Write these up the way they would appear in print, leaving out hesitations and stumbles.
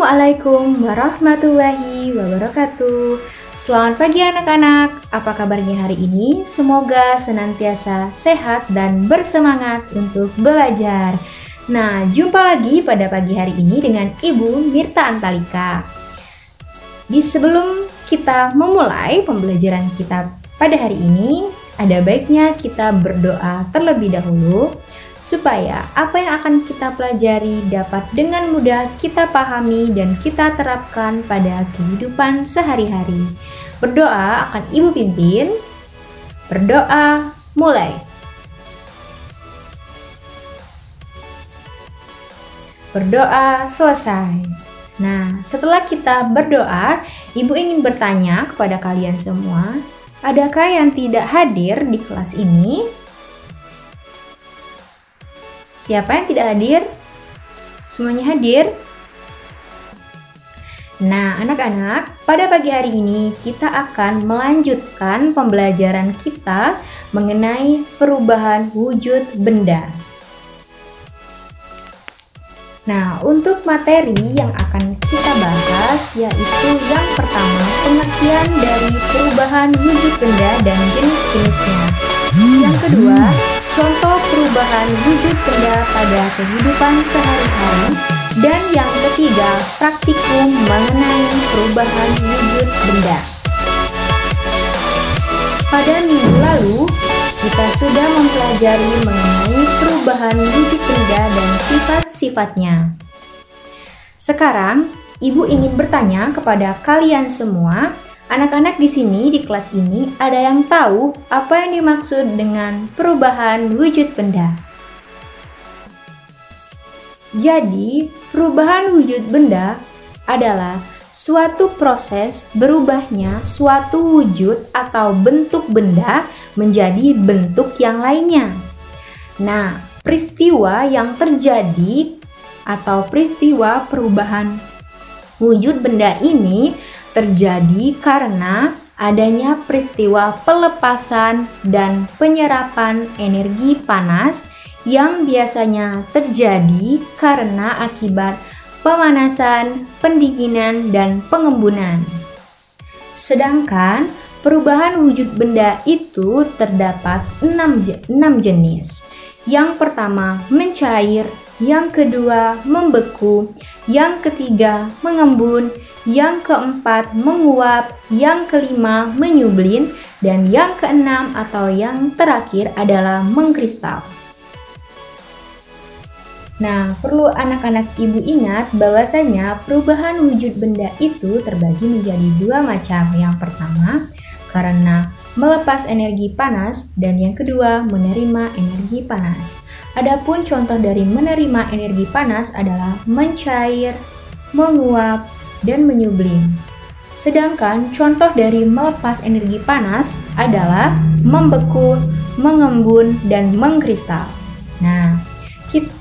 Assalamualaikum warahmatullahi wabarakatuh. Selamat pagi anak-anak, apa kabarnya hari ini? Semoga senantiasa sehat dan bersemangat untuk belajar. Nah, jumpa lagi pada pagi hari ini dengan Ibu Mirta Antalika. Sebelum kita memulai pembelajaran kita pada hari ini, ada baiknya kita berdoa terlebih dahulu supaya apa yang akan kita pelajari dapat dengan mudah kita pahami dan kita terapkan pada kehidupan sehari-hari. Berdoa akan Ibu pimpin. Berdoa mulai. Berdoa selesai. Nah, setelah kita berdoa, Ibu ingin bertanya kepada kalian semua, adakah yang tidak hadir di kelas ini? Siapa yang tidak hadir? Semuanya hadir? Nah, anak-anak, pada pagi hari ini kita akan melanjutkan pembelajaran kita mengenai perubahan wujud benda. Nah, untuk materi yang akan kita bahas yaitu yang pertama, pengertian dari perubahan wujud benda dan jenis-jenisnya. Yang kedua, contoh perubahan wujud benda pada kehidupan sehari-hari. Dan yang ketiga, praktikum mengenai perubahan wujud benda. Pada minggu lalu, kita sudah mempelajari mengenai perubahan wujud benda dan sifat-sifatnya. Sekarang, Ibu ingin bertanya kepada kalian semua, anak-anak di sini di kelas ini ada yang tahu apa yang dimaksud dengan perubahan wujud benda? Jadi, perubahan wujud benda adalah suatu proses berubahnya suatu wujud atau bentuk benda menjadi bentuk yang lainnya. Nah, peristiwa yang terjadi atau peristiwa perubahan wujud benda ini terjadi karena adanya peristiwa pelepasan dan penyerapan energi panas yang biasanya terjadi karena akibat pemanasan, pendinginan, dan pengembunan. Sedangkan perubahan wujud benda itu terdapat 6 jenis. Yang pertama mencair, yang kedua membeku, yang ketiga mengembun, yang keempat menguap, yang kelima menyublin, dan yang keenam atau yang terakhir adalah mengkristal. Nah, perlu anak-anak Ibu ingat bahwasanya perubahan wujud benda itu terbagi menjadi 2 macam. Yang pertama, karena melepas energi panas, dan yang kedua, menerima energi panas. Adapun contoh dari menerima energi panas adalah mencair, menguap, dan menyublim. Sedangkan contoh dari melepas energi panas adalah membeku, mengembun, dan mengkristal. Nah,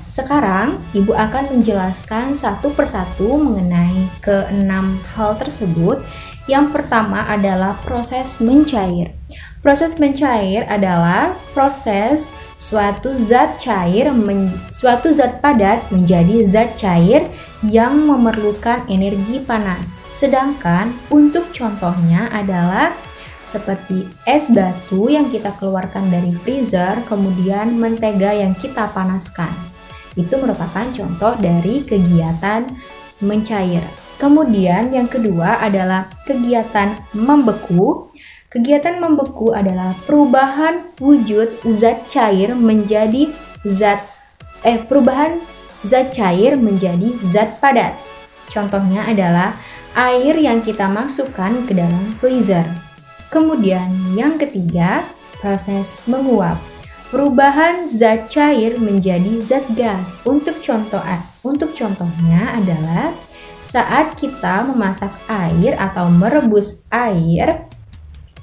sekarang Ibu akan menjelaskan satu persatu mengenai ke-6 hal tersebut. Yang pertama adalah proses mencair. Proses mencair adalah proses suatu zat padat menjadi zat cair yang memerlukan energi panas. Sedangkan untuk contohnya adalah seperti es batu yang kita keluarkan dari freezer, kemudian mentega yang kita panaskan. Itu merupakan contoh dari kegiatan mencair. Kemudian yang kedua adalah kegiatan membeku. Kegiatan membeku adalah perubahan wujud zat cair menjadi perubahan zat cair menjadi zat padat. Contohnya adalah air yang kita masukkan ke dalam freezer. Kemudian yang ketiga, proses menguap. Perubahan zat cair menjadi zat gas. Untuk contohnya adalah saat kita memasak air atau merebus air,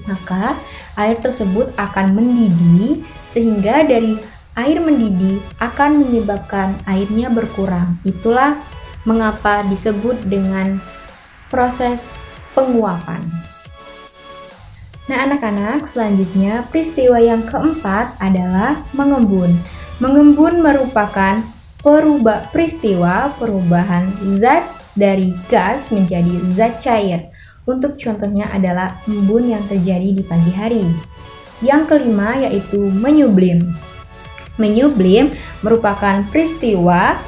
maka air tersebut akan mendidih sehingga dari air mendidih akan menyebabkan airnya berkurang. Itulah mengapa disebut dengan proses penguapan. Nah, anak-anak, selanjutnya peristiwa yang keempat adalah mengembun. Mengembun merupakan peristiwa perubahan zat dari gas menjadi zat cair. Untuk contohnya adalah embun yang terjadi di pagi hari. Yang kelima yaitu menyublim. Menyublim merupakan peristiwa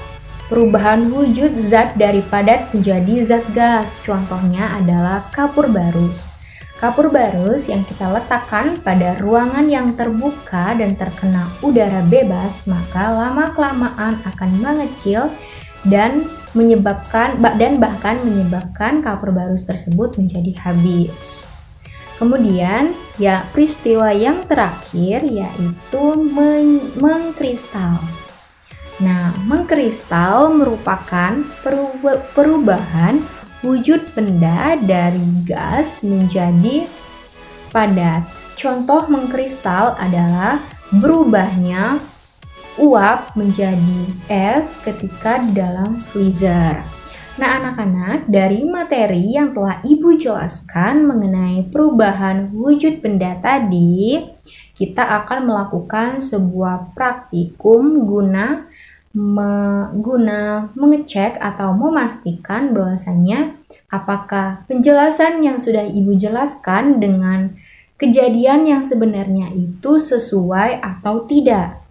perubahan wujud zat dari padat menjadi zat gas. Contohnya adalah kapur barus. Kapur barus yang kita letakkan pada ruangan yang terbuka dan terkena udara bebas, maka lama-kelamaan akan mengecil dan bahkan menyebabkan kapur barus tersebut menjadi habis. Kemudian ya peristiwa yang terakhir yaitu mengkristal. Nah, mengkristal merupakan perubahan wujud benda dari gas menjadi padat. Contoh mengkristal adalah berubahnya uap menjadi es ketika di dalam freezer. Nah, anak-anak, dari materi yang telah Ibu jelaskan mengenai perubahan wujud benda tadi, kita akan melakukan sebuah praktikum guna mengecek atau memastikan bahwasannya apakah penjelasan yang sudah Ibu jelaskan dengan kejadian yang sebenarnya itu sesuai atau tidak.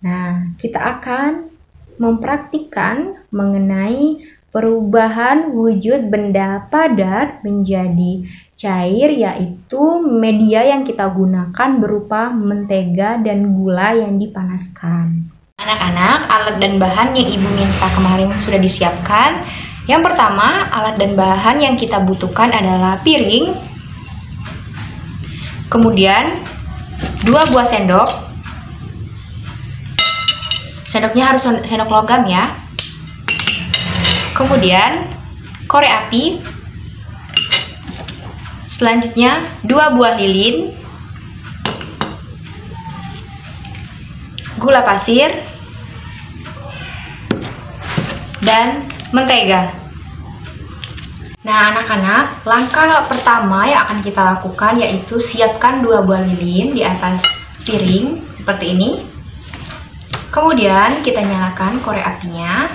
Nah, kita akan mempraktikkan mengenai perubahan wujud benda padat menjadi cair, yaitu media yang kita gunakan berupa mentega dan gula yang dipanaskan. Anak-anak, alat dan bahan yang Ibu minta kemarin sudah disiapkan. Yang pertama, alat dan bahan yang kita butuhkan adalah piring, kemudian 2 buah sendok. Sendoknya harus sendok logam ya. Kemudian korek api. Selanjutnya 2 buah lilin, gula pasir, dan mentega. Nah, anak-anak, langkah pertama yang akan kita lakukan yaitu siapkan 2 buah lilin di atas piring seperti ini. Kemudian kita nyalakan korek apinya.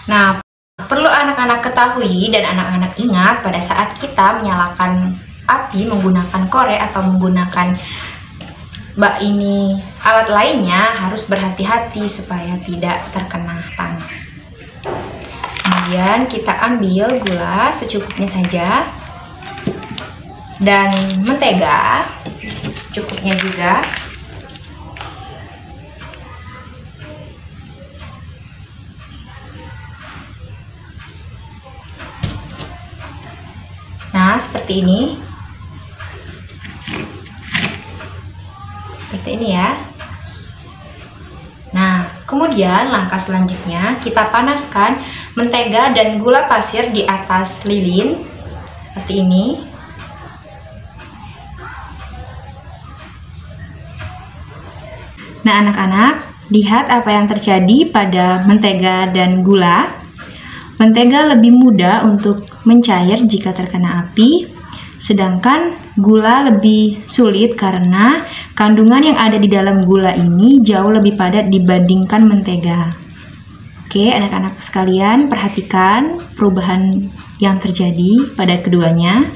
Nah, perlu anak-anak ketahui dan anak-anak ingat pada saat kita menyalakan api menggunakan korek atau menggunakan alat lainnya harus berhati-hati supaya tidak terkena tangan. Kemudian kita ambil gula secukupnya saja dan mentega secukupnya juga. Nah, seperti ini. Seperti ini ya. Nah, kemudian langkah selanjutnya kita panaskan mentega dan gula pasir di atas lilin. Seperti ini. Nah, anak-anak, lihat apa yang terjadi pada mentega dan gula. Mentega lebih mudah untuk mencair jika terkena api, sedangkan gula lebih sulit karena kandungan yang ada di dalam gula ini jauh lebih padat dibandingkan mentega. Oke, anak-anak sekalian, perhatikan perubahan yang terjadi pada keduanya.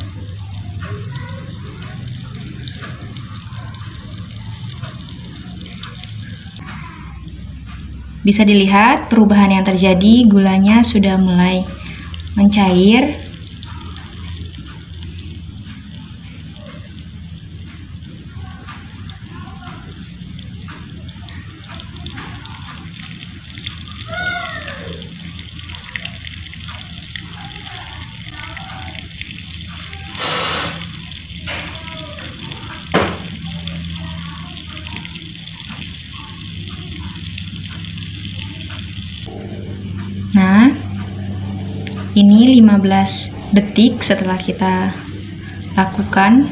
Bisa dilihat perubahan yang terjadi, gulanya sudah mulai mencair. Nah, ini 15 detik setelah kita lakukan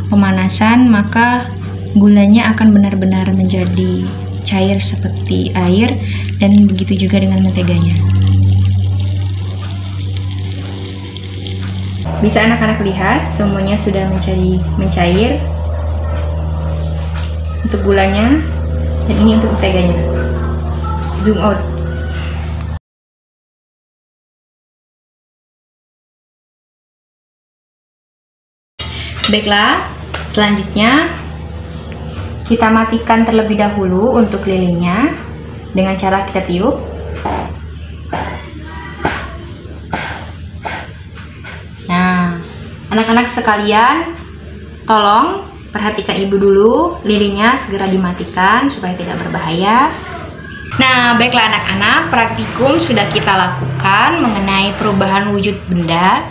pemanasan, maka gulanya akan benar-benar menjadi cair seperti air Dan begitu juga dengan menteganya. Bisa anak-anak lihat semuanya sudah mencair. Untuk gulanya, dan ini untuk menteganya. Zoom out. Baiklah, selanjutnya kita matikan terlebih dahulu untuk lilinnya dengan cara kita tiup. Nah, anak-anak sekalian, tolong perhatikan ibu dulu, lilinnya segera dimatikan supaya tidak berbahaya. Nah, baiklah anak-anak, praktikum sudah kita lakukan mengenai perubahan wujud benda.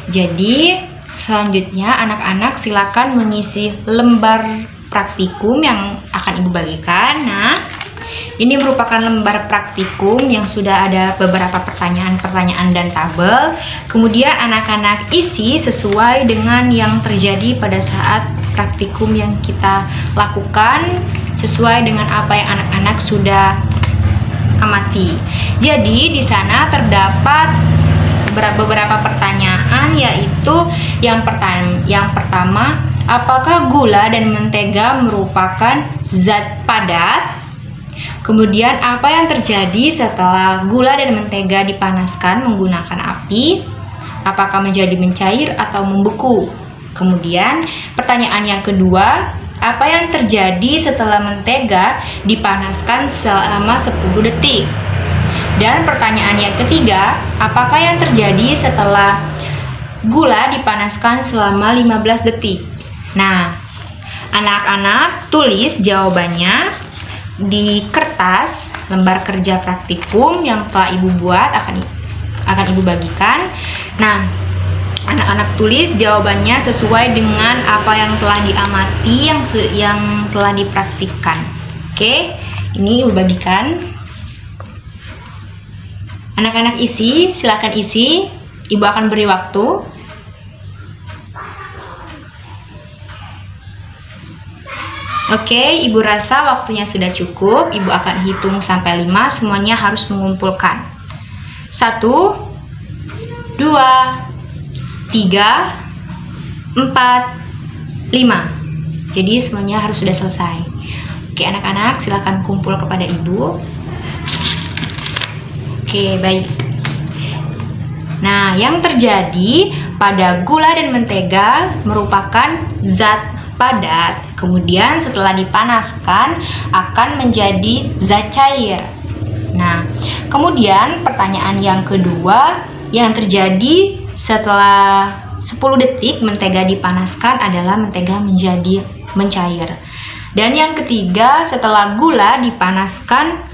Jadi, selanjutnya anak-anak silakan mengisi lembar praktikum yang akan ibu bagikan. Nah, ini merupakan lembar praktikum yang sudah ada beberapa pertanyaan-pertanyaan dan tabel. Kemudian anak-anak isi sesuai dengan yang terjadi pada saat praktikum yang kita lakukan, sesuai dengan apa yang anak-anak sudah amati. Jadi di sana terdapat beberapa pertanyaan, yaitu yang pertama, apakah gula dan mentega merupakan zat padat? Kemudian apa yang terjadi setelah gula dan mentega dipanaskan menggunakan api? Apakah menjadi mencair atau membeku? Kemudian pertanyaan yang kedua, apa yang terjadi setelah mentega dipanaskan selama 10 detik? Dan pertanyaan yang ketiga, apakah yang terjadi setelah gula dipanaskan selama 15 detik? Nah, anak-anak tulis jawabannya di kertas lembar kerja praktikum yang telah ibu buat, akan ibu bagikan. Nah, anak-anak tulis jawabannya sesuai dengan apa yang telah diamati, yang telah dipraktikkan. Oke, ini ibu bagikan. Anak-anak isi, silakan isi. Ibu akan beri waktu. Oke, ibu rasa waktunya sudah cukup. Ibu akan hitung sampai 5, semuanya harus mengumpulkan. 1, 2, 3, 4, 5. Jadi semuanya harus sudah selesai. Oke anak-anak, silakan kumpul kepada ibu. Oke, baik. Nah, yang terjadi pada gula dan mentega merupakan zat padat, kemudian setelah dipanaskan akan menjadi zat cair. Nah, kemudian pertanyaan yang kedua, yang terjadi setelah 10 detik mentega dipanaskan adalah mentega menjadi mencair. Dan yang ketiga, setelah gula dipanaskan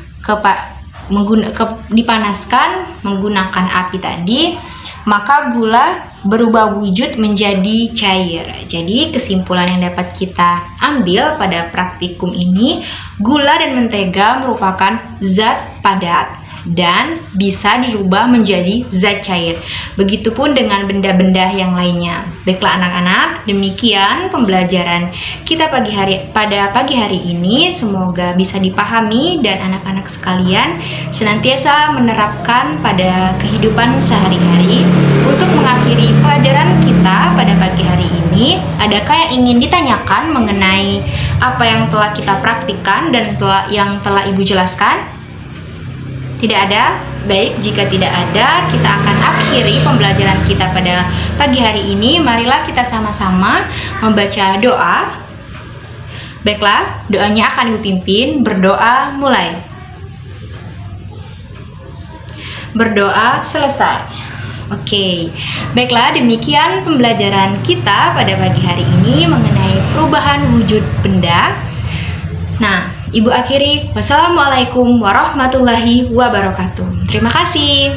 menggunakan api tadi, maka gula berubah wujud menjadi cair. Jadi kesimpulan yang dapat kita ambil pada praktikum ini, gula dan mentega merupakan zat padat dan bisa dirubah menjadi zat cair. Begitupun dengan benda-benda yang lainnya. Baiklah anak-anak, demikian pembelajaran kita pada pagi hari ini. Semoga bisa dipahami dan anak-anak sekalian senantiasa menerapkan pada kehidupan sehari-hari. Untuk mengakhiri pelajaran kita pada pagi hari ini, adakah yang ingin ditanyakan mengenai apa yang telah kita praktikkan dan yang telah Ibu jelaskan? Tidak ada? Baik, jika tidak ada, kita akan akhiri pembelajaran kita pada pagi hari ini. Marilah kita sama-sama membaca doa. Baiklah, doanya akan Ibu pimpin. Berdoa mulai. Berdoa selesai. Oke, baiklah, demikian pembelajaran kita pada pagi hari ini mengenai perubahan wujud benda. Nah, Ibu akhiri, wassalamualaikum warahmatullahi wabarakatuh. Terima kasih.